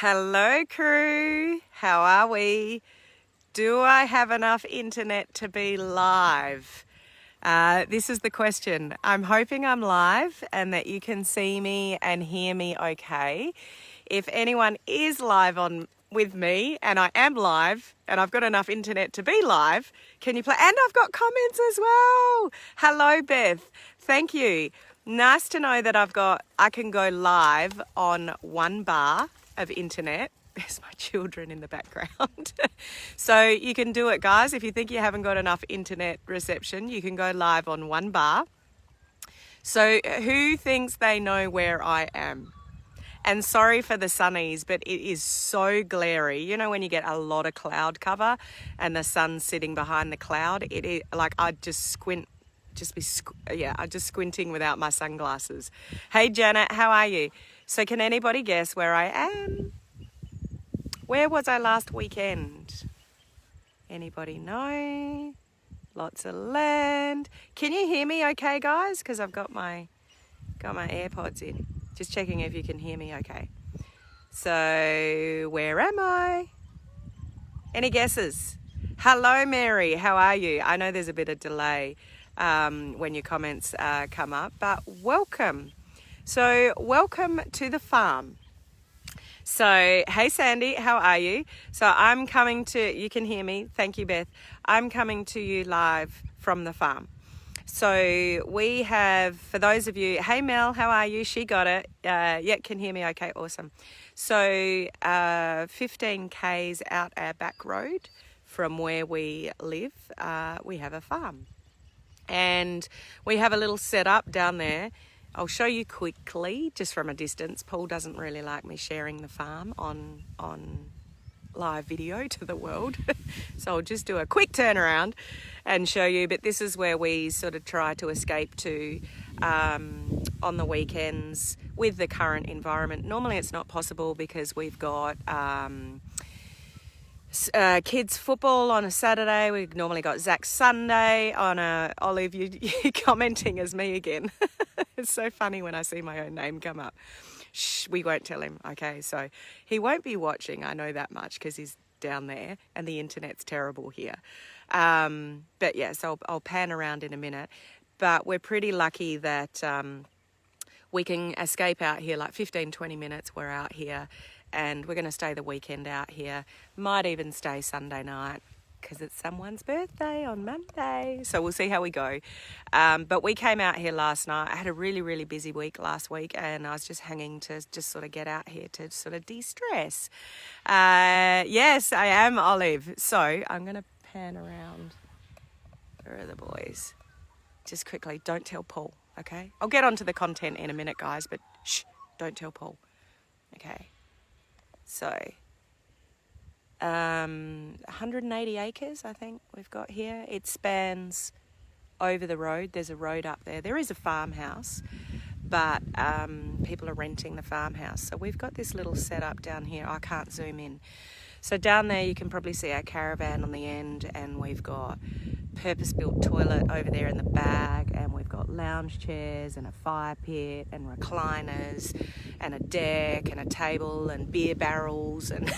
Hello, crew. How are we? Do I have enough internet to be live? This is the question. I'm hoping I'm live and that you can see me and hear me okay. If anyone is live on with me and I am live and I've got enough internet to be live, can you play? And I've got comments as well. Hello, Beth. Thank you. Nice to know that I can go live on 1 bar of internet. There's my children in the background. So you can do it, guys. If you think you haven't got enough internet reception, you can go live on 1 bar. So who thinks they know where I am? And sorry for the sunnies, but it is so glary. You know when you get a lot of cloud cover and the sun's sitting behind the cloud? It is like I'd just squint. I'm just squinting without my sunglasses. Hey, Janet, how are you? So can anybody guess where I am? Where was I last weekend? Anybody know? Lots of land. Can you hear me okay, guys? Because I've got my AirPods in. Just checking if you can hear me okay. So where am I? Any guesses? Hello, Mary. How are you? I know there's a bit of delay when your comments come up, but welcome. So welcome to the farm. So, hey Sandy, how are you? So I'm coming to, you can hear me, thank you Beth. I'm coming to you live from the farm. So we have, for those of you, hey Mel, how are you? She got it. Yeah, can hear me okay, awesome. So 15 Ks out our back road from where we live, we have a farm. And we have a little setup down there. I'll show you quickly, just from a distance. Paul doesn't really like me sharing the farm on live video to the world. So I'll just do a quick turnaround and show you. But this is where we sort of try to escape to on the weekends with the current environment. Normally it's not possible because we've got kids football on a Saturday. We've normally got Zach's Sunday on a Olive. You're commenting as me again. It's so funny when I see my own name come up. Shh, we won't tell him. Okay, so he won't be watching. I know that much because he's down there and the internet's terrible here. But yeah, so I'll pan around in a minute. But we're pretty lucky that we can escape out here like 15, 20 minutes. We're out here. And we're going to stay the weekend out here. Might even stay Sunday night because it's someone's birthday on Monday. So we'll see how we go. But we came out here last night. I had a really, really busy week last week and I was just hanging to just sort of get out here to sort of de-stress. Yes, I am Olive. So I'm going to pan around. Where are the boys? Just quickly, don't tell Paul, okay? I'll get onto the content in a minute, guys, but shh, don't tell Paul. Okay. So, 180 acres, I think we've got here. It spans over the road. There's a road up there. There is a farmhouse, but people are renting the farmhouse. So we've got this little setup down here. I can't zoom in. So down there you can probably see our caravan on the end, and we've got purpose-built toilet over there in the back, and we've got lounge chairs and a fire pit and recliners and a deck and a table and beer barrels and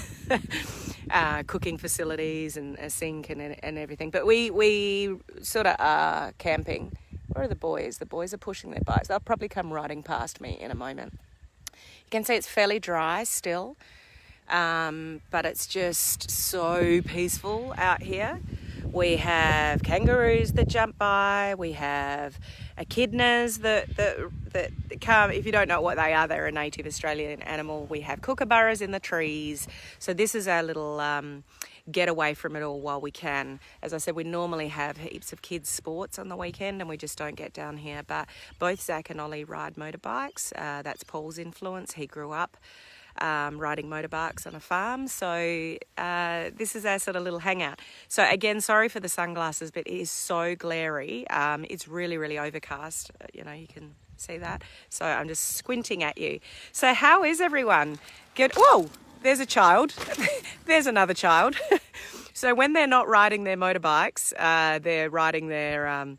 cooking facilities and a sink and everything. But we sort of are camping. Where are the boys? The boys are pushing their bikes. They'll probably come riding past me in a moment. You can see it's fairly dry still, but it's just so peaceful out here. We have kangaroos that jump by. We have echidnas that come. If you don't know what they are, they're a native Australian animal. We have kookaburras in the trees. So this is our little get away from it all while we can. As I said, we normally have heaps of kids' sports on the weekend and we just don't get down here. But both Zach and Ollie ride motorbikes. That's Paul's influence. He grew up riding motorbikes on a farm. So this is our sort of little hangout. So again, sorry for the sunglasses, but it is so glary. It's really, really overcast. You know, you can see that. So I'm just squinting at you. So how is everyone? Good. Whoa, there's a child. There's another child. So when they're not riding their motorbikes, they're riding their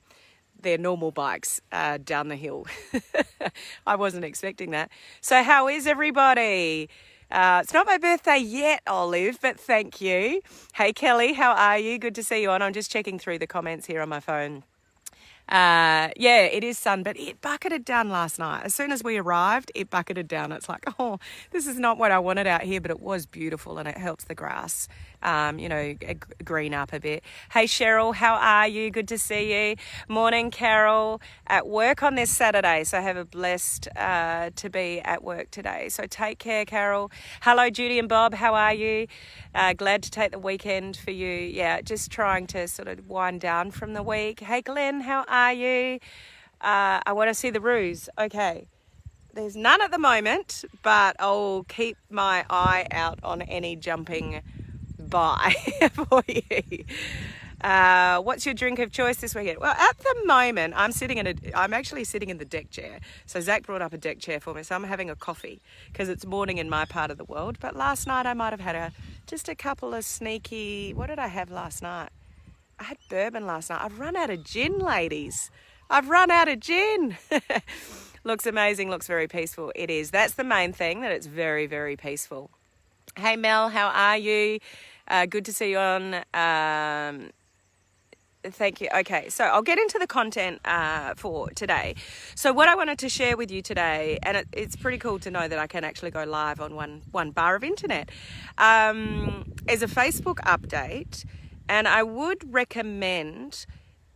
normal bikes down the hill. I wasn't expecting that. So how is everybody? It's not my birthday yet, Olive, but thank you. Hey, Kelly, how are you? Good to see you on. I'm just checking through the comments here on my phone. Yeah, it is sun, but it bucketed down last night. As soon as we arrived, it bucketed down. It's like, oh, this is not what I wanted out here, but it was beautiful and it helps the grass, green up a bit. Hey, Cheryl, how are you? Good to see you. Morning, Carol. At work on this Saturday, so I have a blessed to be at work today. So take care, Carol. Hello, Judy and Bob. How are you? Glad to take the weekend for you. Yeah, just trying to sort of wind down from the week. Hey, Glenn, how are you? I want to see the roos. Okay. There's none at the moment, but I'll keep my eye out on any jumping by for you. What's your drink of choice this weekend? Well, at the moment, I'm actually sitting in the deck chair. So Zach brought up a deck chair for me, so I'm having a coffee because it's morning in my part of the world. But last night I might have had just a couple of sneaky. What did I have last night? I had bourbon last night. I've run out of gin, ladies. I've run out of gin. Looks amazing. Looks very peaceful. It is. That's the main thing. That it's very, very peaceful. Hey Mel, how are you? Good to see you on. Thank you. Okay, so I'll get into the content for today. So what I wanted to share with you today, and it's pretty cool to know that I can actually go live on one bar of internet, is a Facebook update. And I would recommend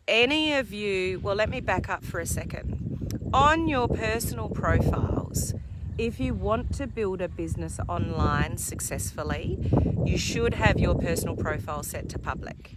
any of you, well, let me back up for a second. On your personal profiles, if you want to build a business online successfully, you should have your personal profile set to public.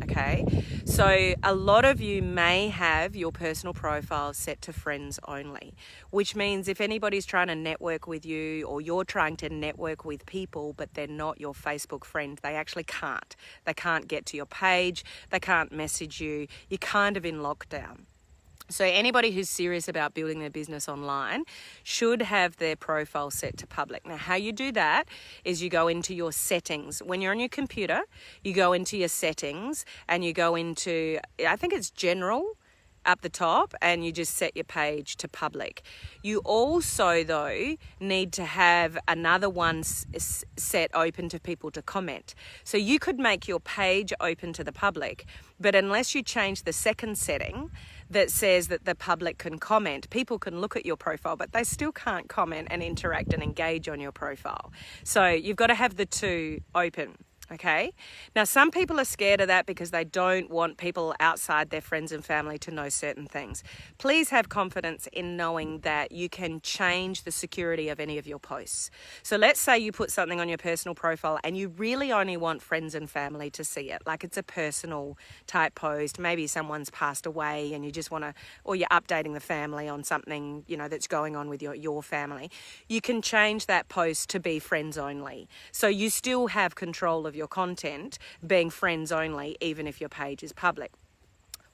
Okay, so a lot of you may have your personal profile set to friends only, which means if anybody's trying to network with you or you're trying to network with people but they're not your Facebook friend, they actually can't. They can't get to your page, they can't message you, you're kind of in lockdown. So anybody who's serious about building their business online should have their profile set to public. Now, how you do that is you go into your settings. When you're on your computer, you go into your settings and you go into, I think it's general up the top, and you just set your page to public. You also, though, need to have another one set open to people to comment. So you could make your page open to the public, but unless you change the second setting that says that the public can comment, people can look at your profile, but they still can't comment and interact and engage on your profile. So you've got to have the two open. Okay. Now, some people are scared of that because they don't want people outside their friends and family to know certain things. Please have confidence in knowing that you can change the security of any of your posts. So let's say you put something on your personal profile and you really only want friends and family to see it. Like it's a personal type post. Maybe someone's passed away and you just want to, or you're updating the family on something, that's going on with your family. You can change that post to be friends only. So you still have control of your content being friends only, even if your page is public.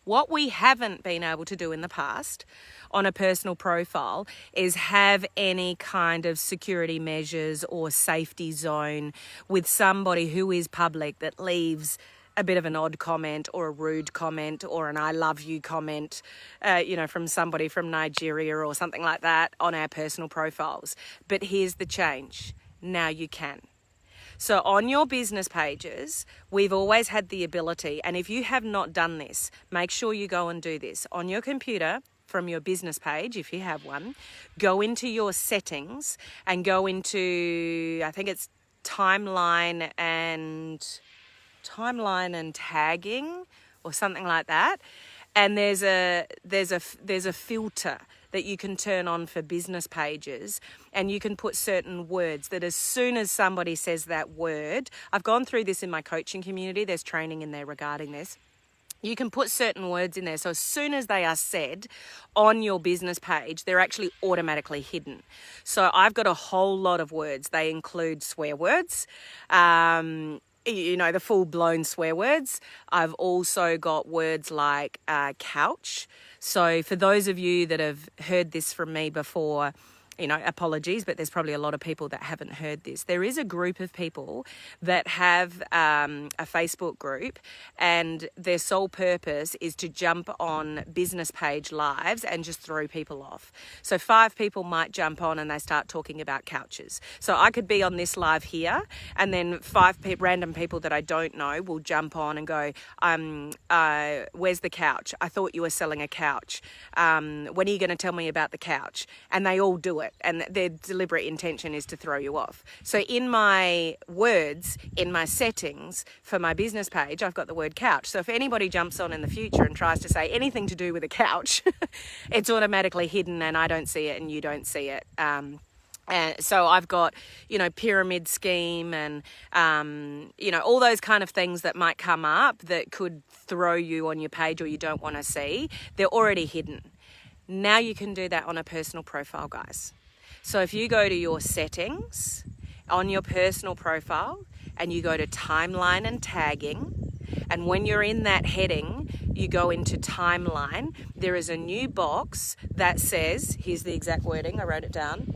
What we haven't been able to do in the past on a personal profile is have any kind of security measures or safety zone with somebody who is public that leaves a bit of an odd comment or a rude comment or an I love you comment, from somebody from Nigeria or something like that on our personal profiles. But here's the change. Now you can. So on your business pages, we've always had the ability, and if you have not done this, make sure you go and do this. On your computer, from your business page, if you have one, go into your settings and go into, I think it's timeline and tagging or something like that. And there's a filter that you can turn on for business pages, and you can put certain words that as soon as somebody says that word, I've gone through this in my coaching community, there's training in there regarding this. You can put certain words in there. So as soon as they are said on your business page, they're actually automatically hidden. So I've got a whole lot of words. They include swear words, the full-blown swear words. I've also got words like couch. So for those of you that have heard this from me before, apologies, but there's probably a lot of people that haven't heard this. There is a group of people that have a Facebook group, and their sole purpose is to jump on business page lives and just throw people off. So 5 people might jump on and they start talking about couches. So I could be on this live here, and then 5 random people that I don't know will jump on and go, where's the couch? I thought you were selling a couch. When are you going to tell me about the couch? And they all do it, and their deliberate intention is to throw you off. So in my words, in my settings for my business page, I've got the word couch. So if anybody jumps on in the future and tries to say anything to do with a couch, it's automatically hidden and I don't see it and you don't see it. And so I've got, pyramid scheme and, all those kind of things that might come up that could throw you on your page or you don't want to see. They're already hidden. Now you can do that on a personal profile, guys. So if you go to your settings on your personal profile and you go to timeline and tagging, and when you're in that heading, you go into timeline, there is a new box that says, here's the exact wording, I wrote it down,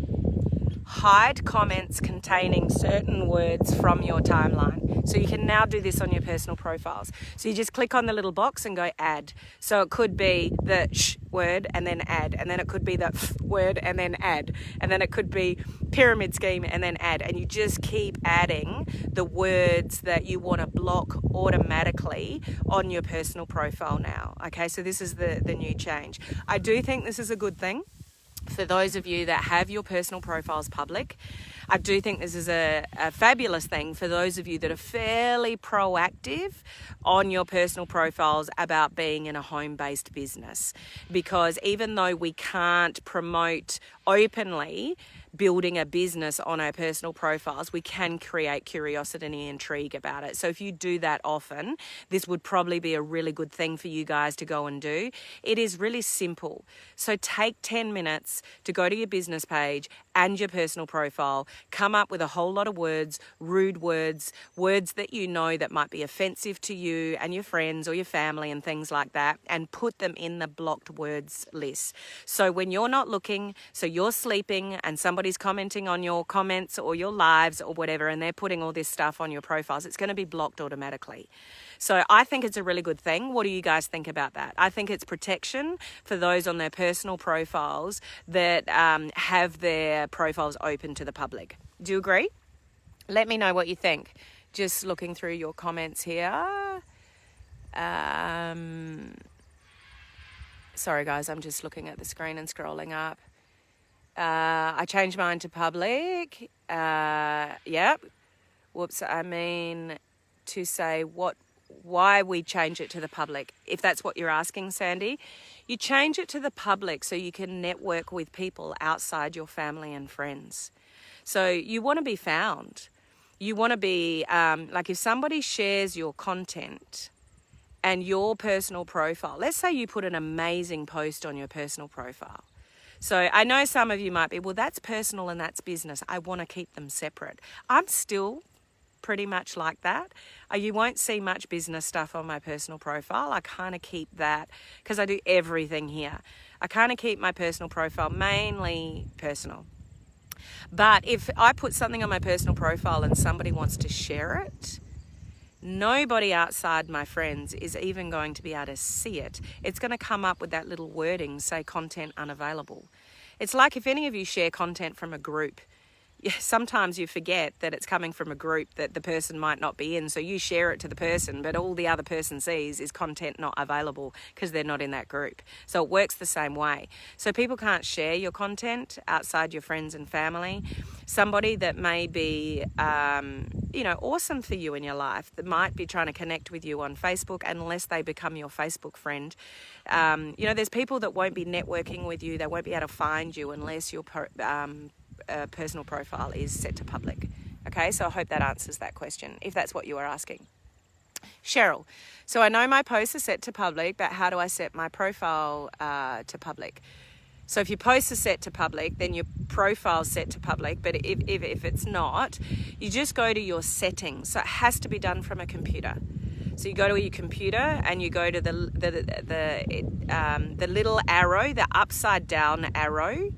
hide comments containing certain words from your timeline. So you can now do this on your personal profiles. So you just click on the little box and go add. So it could be the sh word and then add, and then it could be the f word and then add, and then it could be pyramid scheme and then add, and you just keep adding the words that you want to block automatically on your personal profile now. Okay, so this is the new change. I do think this is a good thing. For those of you that have your personal profiles public, I do think this is a fabulous thing for those of you that are fairly proactive on your personal profiles about being in a home-based business. Because even though we can't promote openly building a business on our personal profiles, we can create curiosity and intrigue about it. So if you do that often, this would probably be a really good thing for you guys to go and do. It is really simple. So take 10 minutes to go to your business page and your personal profile, come up with a whole lot of words, rude words, words that you know that might be offensive to you and your friends or your family and things like that, and put them in the blocked words list. So when you're not looking, so you're sleeping and somebody's commenting on your comments or your lives or whatever, and they're putting all this stuff on your profiles, it's going to be blocked automatically. So I think it's a really good thing. What do you guys think about that? I think it's protection for those on their personal profiles that have their profiles open to the public. Do you agree? Let me know what you think. Just looking through your comments here. Sorry guys, I'm just looking at the screen and scrolling up. I changed mine to public. Yep. Whoops, I mean to say why we change it to the public. If that's what you're asking, Sandy, you change it to the public so you can network with people outside your family and friends. So you want to be found. You want to be, like if somebody shares your content and your personal profile, let's say you put an amazing post on your personal profile. So I know some of you might be, well, that's personal and that's business. I want to keep them separate. I'm still pretty much like that. You won't see much business stuff on my personal profile. I kind of keep that because I do everything here. I kind of keep my personal profile mainly personal. But if I put something on my personal profile and somebody wants to share it, nobody outside my friends is even going to be able to see it. It's going to come up with that little wording, say content unavailable. It's like if any of you share content from a group, sometimes you forget that it's coming from a group that the person might not be in. So you share it to the person, but all the other person sees is content not available because they're not in that group. So it works the same way. So people can't share your content outside your friends and family. Somebody that may be, awesome for you in your life, that might be trying to connect with you on Facebook, unless they become your Facebook friend. There's people that won't be networking with you. They won't be able to find you unless your personal profile is set to public. Okay, so I hope that answers that question, if that's what you are asking. Cheryl, so I know my posts are set to public, but how do I set my profile to public? So if your posts are set to public, then your profile's set to public, but if it's not, you just go to your settings. So it has to be done from a computer. So you go to your computer and you go to the little arrow, the upside down arrow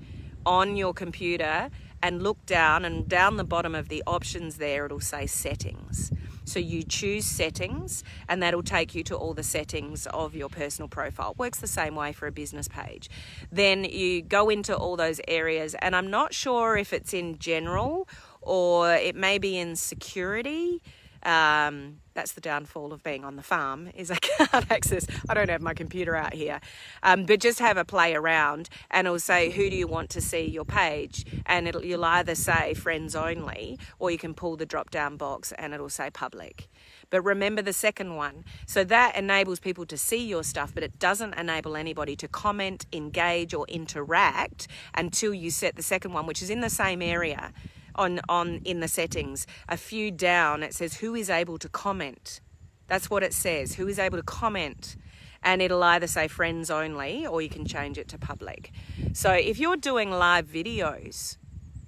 on your computer and look down, and down the bottom of the options there, it'll say settings. So you choose settings, and that'll take you to all the settings of your personal profile. It works the same way for a business page. Then you go into all those areas, and I'm not sure if it's in general or it may be in security. That's the downfall of being on the farm, is I can't access, I don't have my computer out here, but just have a play around, and it'll say, who do you want to see your page? And you'll either say friends only, or you can pull the drop down box and it'll say public. But remember the second one. So that enables people to see your stuff, but it doesn't enable anybody to comment, engage, or interact until you set the second one, which is in the same area. In the settings, a few down, it says who is able to comment. That's what it says, who is able to comment. And it'll either say friends only, or you can change it to public. So if you're doing live videos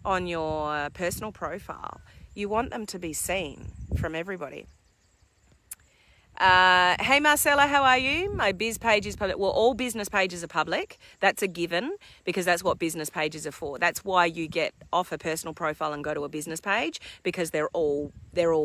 on your personal profile, you want them to be seen from everybody. Hey Marcella, how are you? My biz page is public. Well, all business pages are public. That's a given, because that's what business pages are for. That's why you get off a personal profile and go to a business page, because they're all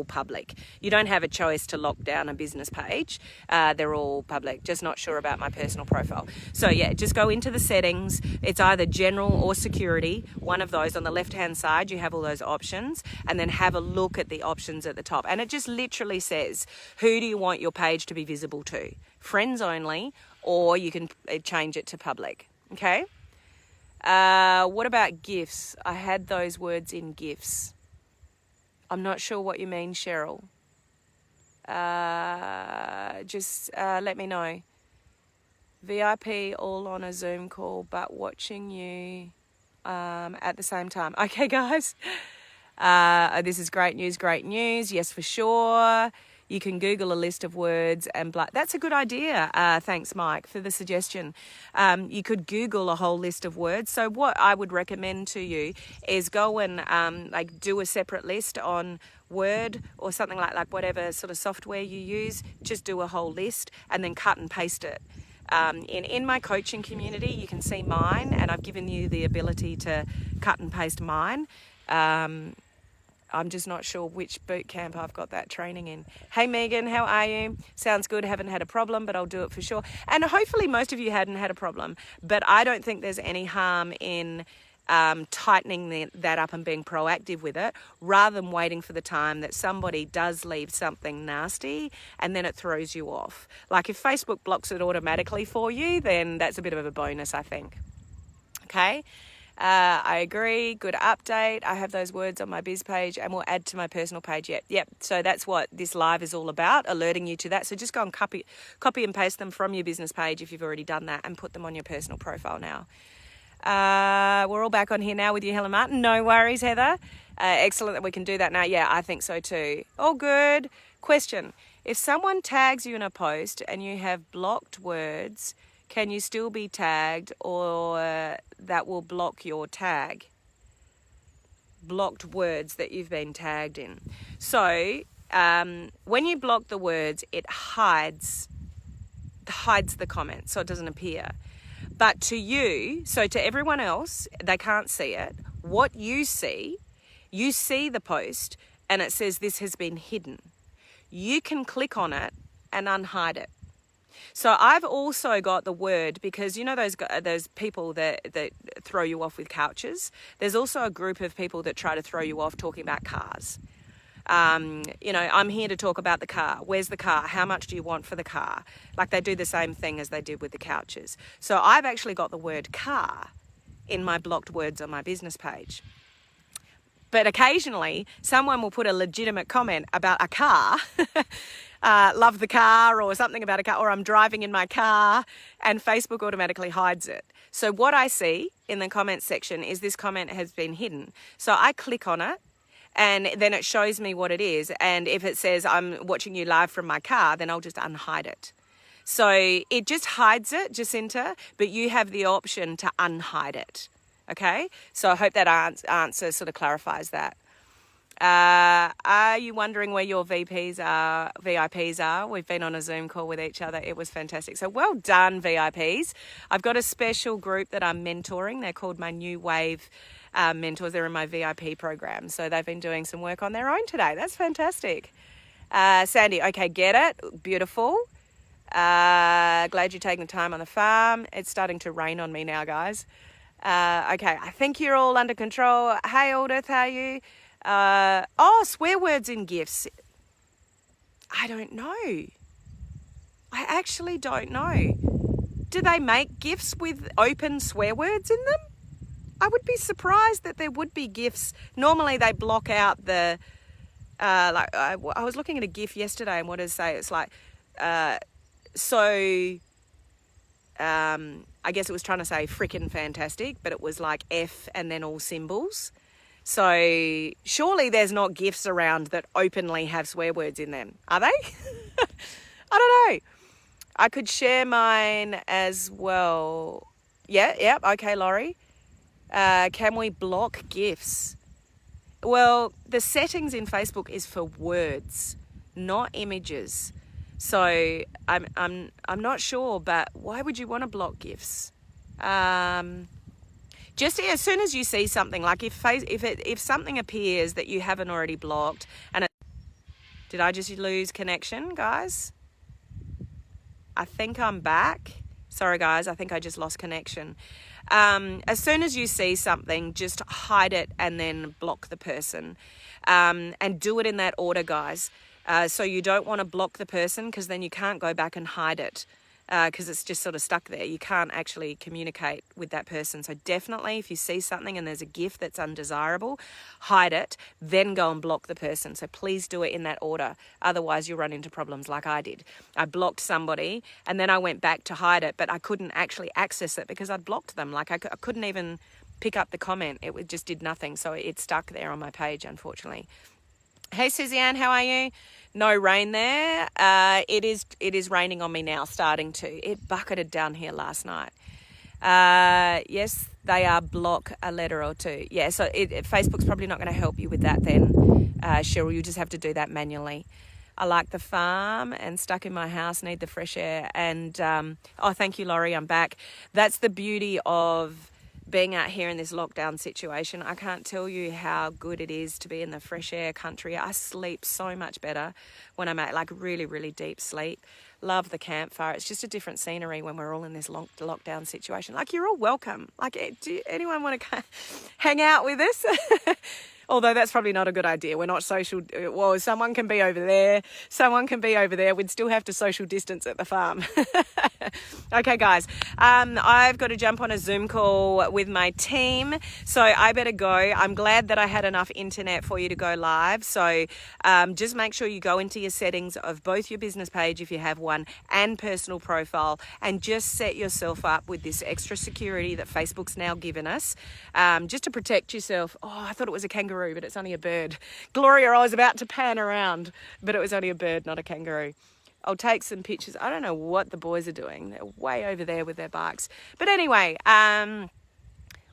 public. You don't have a choice to lock down a business page. They're all public. Just not sure about my personal profile. So yeah, just go into the settings. It's either general or security. One of those. On the left-hand side, you have all those options, and then have a look at the options at the top. And it just literally says, who do you want your page to be visible to? Friends only, or you can change it to public. Okay. What about GIFs? I had those words in GIFs. I'm not sure what you mean, Cheryl. Just let me know. VIP all on a Zoom call, but watching you at the same time. Okay, guys. This is great news, great news. Yes, for sure. You can Google a list of words and that's a good idea. Thanks, Mike, for the suggestion. You could Google a whole list of words. So what I would recommend to you is go and do a separate list on Word or something like whatever sort of software you use. Just do a whole list and then cut and paste it. In my coaching community, you can see mine, and I've given you the ability to cut and paste mine. I'm just not sure which boot camp I've got that training in. Hey Megan, how are you? Sounds good. Haven't had a problem, but I'll do it for sure. And hopefully most of you hadn't had a problem, but I don't think there's any harm in tightening that up and being proactive with it, rather than waiting for the time that somebody does leave something nasty and then it throws you off. Like if Facebook blocks it automatically for you, then that's a bit of a bonus, I think. Okay. I agree. Good update. I have those words on my biz page and we'll add to my personal page. Yep. So that's what this live is all about, alerting you to that. So just go and copy and paste them from your business page if you've already done that, and put them on your personal profile now. We're all back on here now with you, Helen Martin. No worries, Heather. Excellent that we can do that now. Yeah, I think so too. All good. Question. If someone tags you in a post and you have blocked words, can you still be tagged, or that will block your tag? Blocked words that you've been tagged in. So when you block the words, it hides the comment, so it doesn't appear. But to you, so to everyone else, they can't see it. What you see the post and it says this has been hidden. You can click on it and unhide it. So I've also got the word, because you know those people that throw you off with couches. There's also a group of people that try to throw you off talking about cars. I'm here to talk about the car. Where's the car? How much do you want for the car? Like they do the same thing as they did with the couches. So I've actually got the word car in my blocked words on my business page. But occasionally someone will put a legitimate comment about a car, love the car, or something about a car, or I'm driving in my car, and Facebook automatically hides it. So what I see in the comments section is this comment has been hidden. So I click on it, and then it shows me what it is. And if it says I'm watching you live from my car, then I'll just unhide it. So it just hides it, Jacinta, but you have the option to unhide it. Okay, so I hope that answer sort of clarifies that. Are you wondering where your VIPs are? We've been on a Zoom call with each other. It was fantastic. So well done, VIPs. I've got a special group that I'm mentoring. They're called my New Wave mentors. They're in my VIP program. So they've been doing some work on their own today. That's fantastic. Sandy, okay, get it. Beautiful. Glad you're taking the time on the farm. It's starting to rain on me now, guys. Okay, I think you're all under control. Hey, Aldith, how are you? Swear words in gifts. I don't know. I actually don't know. Do they make gifts with open swear words in them? I would be surprised that there would be gifts. Normally they block out the, I was looking at a gif yesterday, and what does it say? It's like, I guess it was trying to say frickin' fantastic, but it was like F and then all symbols. So surely there's not gifts around that openly have swear words in them, are they? I don't know. I could share mine as well. Yeah, okay, Laurie. Can we block gifs? Well, the settings in Facebook is for words, not images. So I'm not sure, but why would you want to block gifs? Just as soon as you see something, like if something appears that you haven't already blocked, did I just lose connection, guys? I think I'm back. Sorry, guys, I think I just lost connection. As soon as you see something, just hide it and then block the person, and do it in that order, guys. So you don't want to block the person, because then you can't go back and hide it. Because it's just sort of stuck there. You can't actually communicate with that person. So definitely, if you see something and there's a gift that's undesirable, hide it, then go and block the person. So please do it in that order. Otherwise, you'll run into problems like I did. I blocked somebody and then I went back to hide it, but I couldn't actually access it because I'd blocked them. Like I couldn't even pick up the comment. It just did nothing. So it stuck there on my page, unfortunately. Hey, Suzanne, how are you? No rain there. It is raining on me now, starting to. It bucketed down here last night. Yes, they are block a letter or two. Yeah, so Facebook's probably not going to help you with that then, Cheryl. You just have to do that manually. I like the farm and stuck in my house, need the fresh air. And, thank you, Laurie, I'm back. That's the beauty of being out here in this lockdown situation. I can't tell you how good it is to be in the fresh air country. I sleep so much better when I'm at like really, really deep sleep. Love the campfire. It's just a different scenery when we're all in this lockdown situation. Like, you're all welcome. Like, do anyone want to hang out with us? Although that's probably not a good idea. We're not social. Well, someone can be over there. Someone can be over there. We'd still have to social distance at the farm. Okay, guys. I've got to jump on a Zoom call with my team. So I better go. I'm glad that I had enough internet for you to go live. So just make sure you go into your settings of both your business page, if you have one, and personal profile, and just set yourself up with this extra security that Facebook's now given us, just to protect yourself. Oh, I thought it was a kangaroo, but it's only a bird. Gloria, I was about to pan around, but it was only a bird, not a kangaroo. I'll take some pictures. I don't know what the boys are doing. They're way over there with their bikes. But anyway,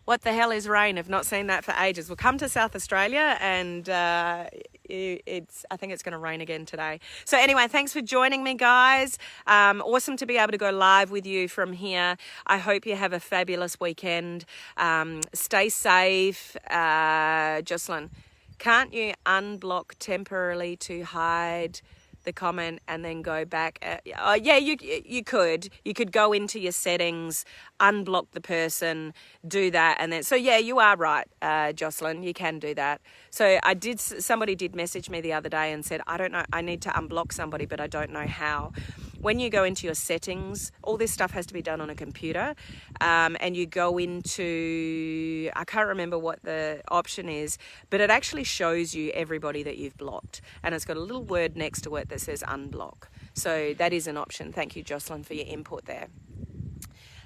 what the hell is rain? I've not seen that for ages. We'll come to South Australia and I think it's going to rain again today. So anyway, thanks for joining me, guys. Awesome to be able to go live with you from here. I hope you have a fabulous weekend. Stay safe. Jocelyn, can't you unblock temporarily to hide the comment and then go back? Yeah, you could. You could go into your settings, unblock the person, do that, and then. So yeah, you are right, Jocelyn. You can do that. So somebody did message me the other day and said, I don't know, I need to unblock somebody, but I don't know how. When you go into your settings, all this stuff has to be done on a computer, and you go into, I can't remember what the option is, but it actually shows you everybody that you've blocked, and it's got a little word next to it that says unblock. So that is an option. Thank you, Jocelyn, for your input there.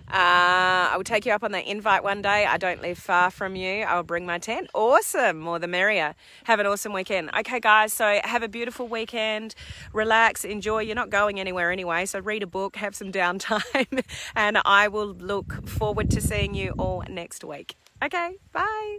I will take you up on the invite one day. I don't live far from you. I will bring my tent. Awesome. More the merrier. Have an awesome weekend. Okay, guys. So have a beautiful weekend. Relax. Enjoy. You're not going anywhere anyway. So read a book. Have some downtime. And I will look forward to seeing you all next week. Okay. Bye.